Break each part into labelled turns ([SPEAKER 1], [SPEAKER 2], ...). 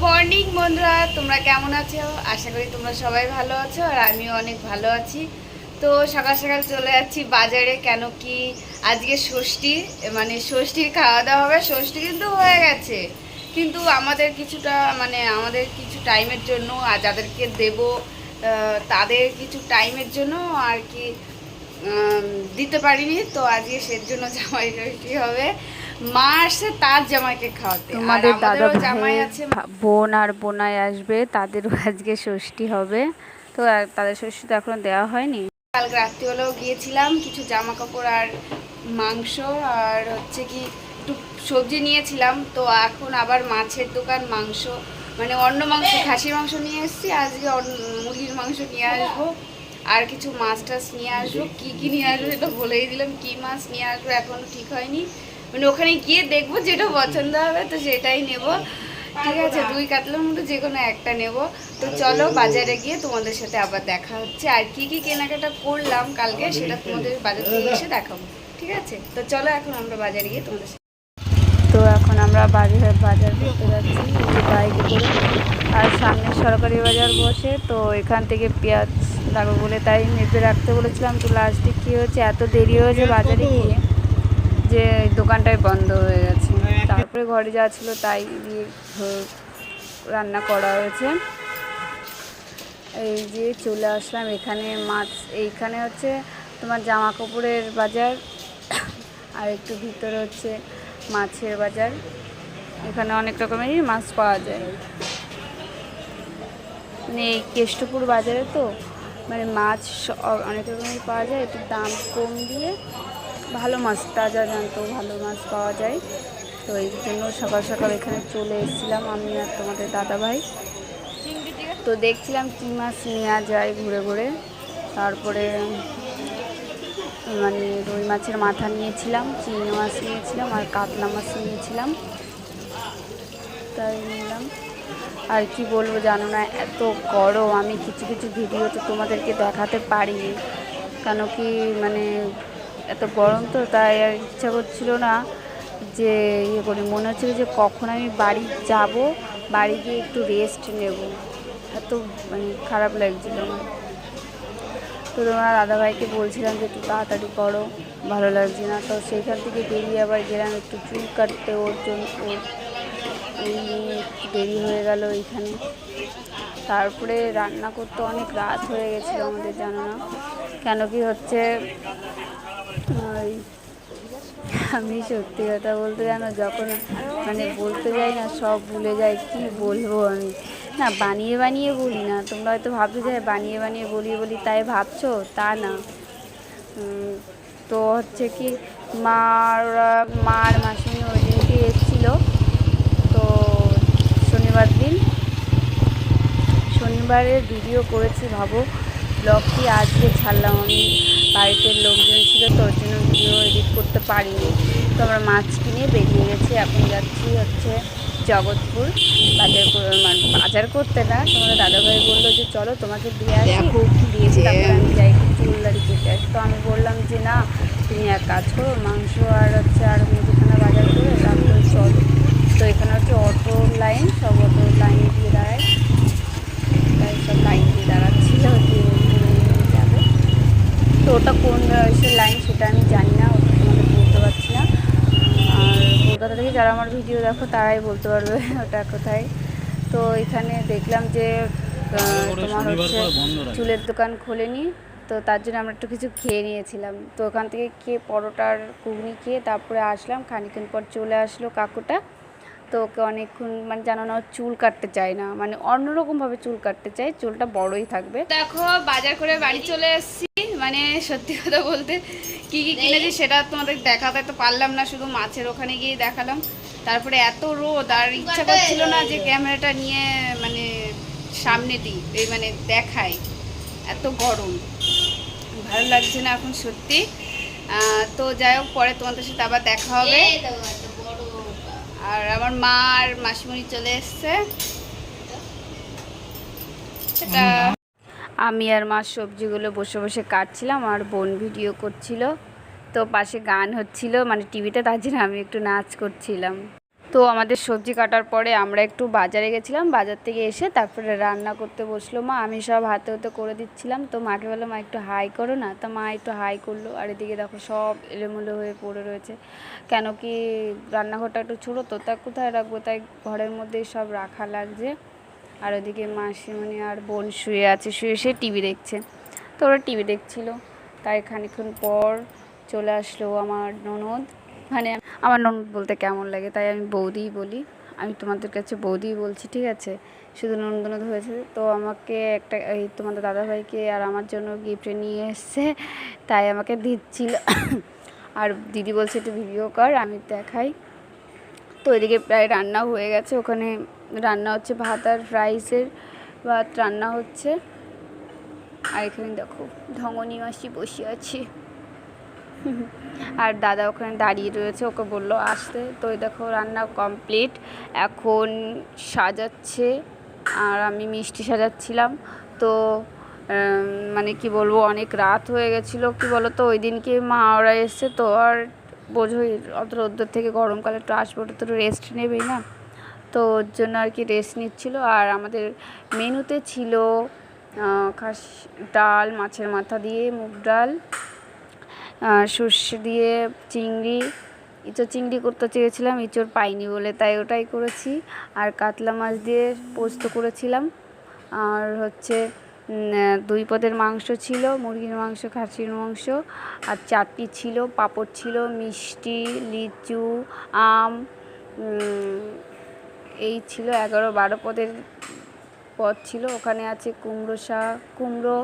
[SPEAKER 1] Morning বন্ধুরা, তোমরা কেমন আছো? আশা করি তোমরা সবাই ভালো আছো আর আমিও অনেক ভালো আছি। তো সকাল সকাল চলে যাচ্ছি বাজারে, কেন কি আজকে ষষ্ঠী, মানে ষষ্ঠীর খাওয়া দাওয়া হবে। ষষ্ঠী কিন্তু হয়ে গেছে, কিন্তু আমাদের কিছুটা আমাদের কিছু টাইমের জন্য আর যাদেরকে দেব তাদের কিছু টাইমের জন্য আর কি দিতে পারিনি। তো আজকে সেজন্য জামাই ষষ্ঠী হবে। মা আসছে তার জামাইকে খাওয়াতে, আর
[SPEAKER 2] তোমাদের দাদা
[SPEAKER 1] আমাদেরও জামাই
[SPEAKER 2] ভাইয়ের
[SPEAKER 1] আছে।
[SPEAKER 2] বোন আর বোনাই আসবে, তাদেরও আজকে ষষ্ঠী হবে। তো তাদের ষষ্ঠী তো এখনো দেওয়া হয়নি।
[SPEAKER 1] কালকে রাত্রিবেলাও গিয়েছিলাম, কিছু জামা কাপড় আর মাংস আর হচ্ছে কি একটু সবজি নিয়েছিলাম। তো এখন আবার মাছের দোকান, মাংস মানে অন্য মাংস, খাসির মাংস নিয়ে এসেছি। আজকে মুরগির মাংস নিয়ে আসবো আর কিছু মাছ টাছ নিয়ে আসবো। কী নিয়ে আসবো সেটা বলেই দিলাম, কী মাছ নিয়ে আসবো এখনও ঠিক হয়নি। মানে ওখানে গিয়ে দেখবো যেটা পছন্দ হবে তো সেটাই নেব। ঠিক আছে, 2 কাতলার মধ্যে যে কোনো একটা নেব। তো চলো বাজারে গিয়ে তোমাদের সাথে আবার দেখা হচ্ছে, আর কি কি কেনাকাটা করলাম কালকে সেটা তোমাদের বাজার থেকে এসে দেখাবো। ঠিক আছে, তো চলো এখন আমরা বাজারে গিয়ে তোমাদের সাথে।
[SPEAKER 2] তো এখন আমরা বাজার করতে যাচ্ছি বাইকে করে। আর সামনে সরকারি বাজার বসে, তো এখান থেকে পেঁয়াজ লাগবে বলে তাই মেপে রাখতে বলেছিলাম। তো লাস্টে কী হয়েছে, এত দেরি হয়েছে বাজারে গিয়ে যে দোকানটাই বন্ধ হয়ে গেছে। তারপরে ঘরে যা ছিল তাই দিয়ে রান্না করা হয়েছে। এই যে চলে আসলাম এখানে। মাছ এইখানে হচ্ছে তোমার জামা কাপড়ের বাজার, আর একটু ভিতরে হচ্ছে মাছের বাজার। এখানে অনেক রকমেরই মাছ পাওয়া যায়। মানে এই কেষ্টপুর বাজারে তো মানে মাছ অনেক রকমেরই পাওয়া যায়, একটু দাম কম দিয়ে ভালো মাছ, তাজা জ্যান্ত ভালো মাছ পাওয়া যায়। তো এই জন্য সকাল সকাল এখানে চলে এসেছিলাম আমি আর তোমাদের দাদাভাই। তো দেখছিলাম কী মাছ নেওয়া যায় ঘুরে ঘুরে। তারপরে মানে রুই মাছের মাথা নিয়েছিলাম, চিংড়ি মাছ নিয়েছিলাম আর কাতলা মাছ নিয়েছিলাম, তাই নিলাম। আর কি বলবো জানো না, এত গরম, আমি কিছু কিছু ভিডিওতে তোমাদেরকে দেখাতে পারিনি, কেন কি মানে এত গরম তো, তাই আর ইচ্ছা করছিল না যে করি। মনে হচ্ছিল যে কখন আমি বাড়ি যাব, বাড়ি গিয়ে একটু রেস্ট নেব, এত মানে খারাপ লাগছিল আমার। তো তোমার দাদাভাইকে বলছিলাম যে একটু তাড়াতাড়ি করো, ভালো লাগছে না। তো সেইখান থেকে বেরিয়ে আবার গেলাম একটু চুল কাটতে, ওর জন্য ওই নিয়ে দেরি হয়ে গেল এইখানে। তারপরে রান্না করতে অনেক রাত হয়ে গেছিলো আমাদের, জানো না কেন কি হচ্ছে। আমি সত্যি কথা বলতে জানো, যখন মানে বলতে যাই না সব ভুলে যাই, কি বলবো আমি। না বানিয়ে বানিয়ে বলি না, তোমরা হয়তো ভাবছো যে বানিয়ে বানিয়ে বলি তাই ভাবছো, তা না। তো হচ্ছে কি মার মাসিমণি ওই দিনকে এসেছিলো। তো শনিবারের ভিডিও করেছি ভাবো, ব্লগটি আজকে ছাড়লাম আমি। বাড়িতে লোকজন ছিল তো ওর জন্য ভিডিও এডিট করতে পারিনি। তো আমরা মাছ কিনে বেরিয়ে গেছি, এখন যাচ্ছি হচ্ছে জগৎপুর বাজার করতে। না, তোমাদের দাদাভাই বললো যে চলো তোমাকে দিয়ে আসি, দিয়েছি, তারপরে আমি যাই চুলদারি কেটে আসি। তো আমি বললাম যে না, তুমি এক কাজ করো, মাংস আর হচ্ছে আর মুদিখানা বাজার করে তারপরে চলো। তো এখানে হচ্ছে অটো লাইন, সব অটো লাইনে দিয়ে দাঁড়ায়, তাই সব লাইন দিয়ে দাঁড়াচ্ছিল যে যাবে। তো ওটা কোন লাইন সেটা আমি জানি না, ওটা তোমাদের বলতে পারছি না। আর কলকাতা থেকে যারা আমার ভিডিও দেখো তারাই বলতে পারবে ওটা কোথায়। তো এখানে দেখলাম যে তোমার হচ্ছে চুলের দোকান খোলেনি, তো তার জন্য আমরা একটু কিছু খেয়ে নিয়েছিলাম। তো ওখান থেকে খেয়ে পরোটার ঘুগনি খেয়ে তারপরে আসলাম। খানিক্ষণ পর চলে আসলো কাকুটা। তো ওকে অনেকক্ষণ মানে জানো না, চুল কাটতে চায় না, মানে অন্যরকমভাবে চুল কাটতে চায়, চুলটা বড়ই থাকবে।
[SPEAKER 1] দেখো বাজার করে বাড়ি চলে এসেছি, মানে সত্যি কথা বলতে কি কি কিনেছি সেটা তোমাদের দেখাতে তো পারলাম না, শুধু মাছের ওখানে গিয়ে দেখালাম। তারপরে এত রোদ আর ইচ্ছা করছিল না যে ক্যামেরাটা নিয়ে মানে সামনে দিই, এই মানে দেখাই, এত গরম ভালো লাগছে না এখন সত্যি। তো যাই হোক, পরে তোমাদের সাথে আবার দেখা হবে। আর আমার মা আর মাসিমণি চলে এসছে।
[SPEAKER 2] আমি আর মা সবজিগুলো বসে বসে কাটছিলাম আর বোন ভিডিও করছিল। তো পাশে গান হচ্ছিল মানে টিভিতে, তার জন্য আমি একটু নাচ করছিলাম। তো আমাদের সবজি কাটার পরে আমরা একটু বাজারে গেছিলাম, বাজার থেকে এসে তারপরে রান্না করতে বসলো মা। আমি সব হাতে হাতে করে দিচ্ছিলাম, তো মাকে বললাম মা একটু হাই করো না, তো মা একটু হাই করলো। আর এদিকে দেখো সব এলোমেলো হয়ে পড়ে রয়েছে, কেন কি রান্নাঘরটা একটু ছোটো তো, তা কোথায় রাখবো, তাই ঘরের মধ্যেই সব রাখা লাগছে। আর ওদিকে মাসিমণি আর বোন শুয়ে আছে, শুয়ে শুয়ে টিভি দেখছে। তো ওরা টিভি দেখছিল, তাই খানিকক্ষণ পর চলে আসলো আমার ননদ। মানে আমার ননদ বলতে কেমন লাগে, তাই আমি বৌদিই বলি। আমি তোমাদের কাছে বৌদিই বলছি, ঠিক আছে? শুধু ননদ ননদ হয়েছে। তো আমাকে একটা এই তোমাদের দাদাভাইকে আর আমার জন্য গিফট নিয়ে এসছে, তাই আমাকে দিচ্ছিল। আর দিদি বলছে একটু ভিডিও কর, আমি দেখাই। তো এদিকে প্রায় রান্না হয়ে গেছে, ওখানে রান্না হচ্ছে ভাত আর রাইসের ভাত রান্না হচ্ছে। আর এখানে দেখো ঢঙ্গনি মাসি বসে আছে, আর দাদা ওখানে দাঁড়িয়ে রয়েছে, ওকে বললো আসতে। তো এই দেখো রান্না কমপ্লিট, এখন সাজাচ্ছে আর আমি মিষ্টি সাজাচ্ছিলাম। তো মানে কি বলবো, অনেক রাত হয়ে গেছিলো। কি বলো তো, ওই দিনকে মা ওরা এসছে, তো আর বোঝোই অত রোদ্দুর থেকে গরমকালে একটু আসবো, তো রেস্ট নেবেই না, তো ওর জন্য আর কি রেস্ট নিচ্ছিলো। আর আমাদের মেনুতে ছিল ডাল, মাছের মাথা দিয়ে মুগ ডাল, সর্ষে দিয়ে চিংড়ি, ইঁচড় চিংড়ি করতে চেয়েছিলাম, ইঁচড় পাইনি বলে তাই ওটাই করেছি। আর কাতলা মাছ দিয়ে পোস্ত করেছিলাম। আর হচ্ছে 2 পদের মাংস ছিল, মুরগির মাংস, খাসির মাংস। আর চাটনি ছিল, পাঁপড় ছিল, মিষ্টি, লিচু, আম, এই ছিল 11-12 পদের পদ ছিল। ওখানে আছে কুমড়ো শাক, কুমড়ো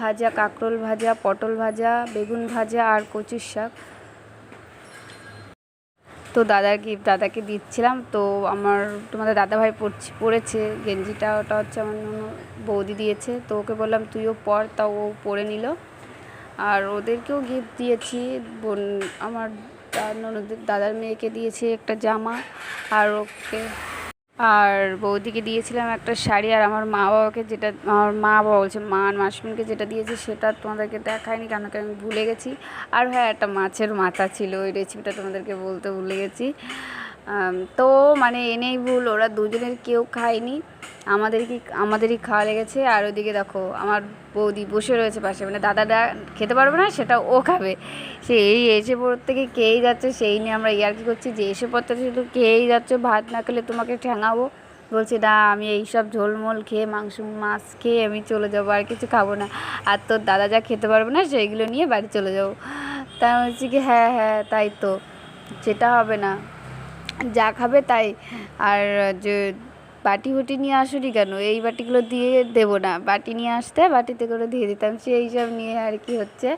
[SPEAKER 2] ভাজা, কাঁকরোল ভাজা, পটল ভাজা, বেগুন ভাজা আর কচুর শাক। তো দাদাকে দিচ্ছিলাম। তো আমার তোমাদের দাদাভাই পরেছে গেঞ্জিটা, ওটা হচ্ছে আমার বৌদি দিয়েছে। তো ওকে বললাম তুইও পর, তাও ও পরে নিল। আর ওদেরকেও গিফট দিয়েছি, আমার দাদার মেয়েকে দিয়েছি একটা জামা, আর ওকে আর বৌদিকে দিয়েছিলাম একটা শাড়ি। আর আমার মা বাবাকে যেটা, আমার মা বাবা বলছে মা আর মাসমিনকে যেটা দিয়েছে সেটা তোমাদেরকে দেখায়নি, কেন কি আমি ভুলে গেছি। আর হ্যাঁ, একটা মাছের মাথা ছিল, ওই রেসিপিটা তোমাদেরকে বলতে ভুলে গেছি। তো মানে এনেই ভুল, ওরা দুজনের কেউ খায়নি, আমাদেরই খাওয়া লেগেছে। আর ওইদিকে দেখো আমার বৌদি বসে রয়েছে পাশে, মানে দাদাটা খেতে পারবে না, সেটা ও খাবে। সে এই এসে পর থেকে খেয়েই যাচ্ছে, সেই নিয়ে আমরা ইয়ার্কি করছি যে এসে পর থেকে শুধু খেয়েই যাচ্ছে, ভাত না খেলে তোমাকে ঠ্যাঙাবো। বলছি না, আমি এইসব ঝোলমোল খেয়ে মাংস মাছ খেয়ে আমি চলে যাবো, আর কিছু খাবো না। আর তোর দাদা যা খেতে পারবে না সেইগুলো নিয়ে বাড়ি চলে যাবো। তা আমি বলছি কি হ্যাঁ হ্যাঁ তাই তো, সেটা হবে না, যা খাবে তাই। আর যে বাটি বুটি নিয়ে আসুনি কেন, এই বাটিগুলো দিয়ে দেবো না, বাটি নিয়ে আসতে বাটিতে করে দিয়ে দিতাম, সেই সব নিয়ে আর কি হচ্ছে।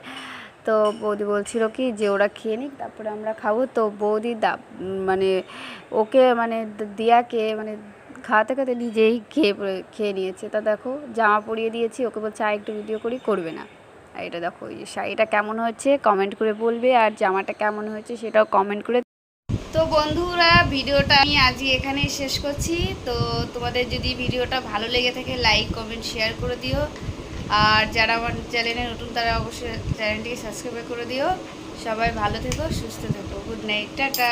[SPEAKER 2] তো বৌদি বলছিল কি যে ওরা খেয়ে নিক, তারপরে আমরা খাবো। তো বৌদি মানে ওকে মানে দিয়াকে মানে খাওয়াতে খাওয়াতে নিজেই খেয়ে নিয়েছে। তা দেখো জামা পরিয়ে দিয়েছি, ওকে বলছে একটু ভিডিও করি, করবে না। আর এটা দেখো এই শাড়িটা কেমন হয়েছে কমেন্ট করে বলবে, আর জামাটা কেমন হয়েছে সেটাও কমেন্ট করে।
[SPEAKER 1] তো বন্ধুরা, ভিডিওটা আমি আজই এখানেই শেষ করছি। তো তোমাদের যদি ভিডিওটা ভালো লেগে থাকে লাইক কমেন্ট শেয়ার করে দিও, আর যারা আমার চ্যানেলে নতুন তারা অবশ্যই চ্যানেলটিকে সাবস্ক্রাইব করে দিও। সবাই ভালো থেকো, সুস্থ থেকো, গুড নাইট, টাটা।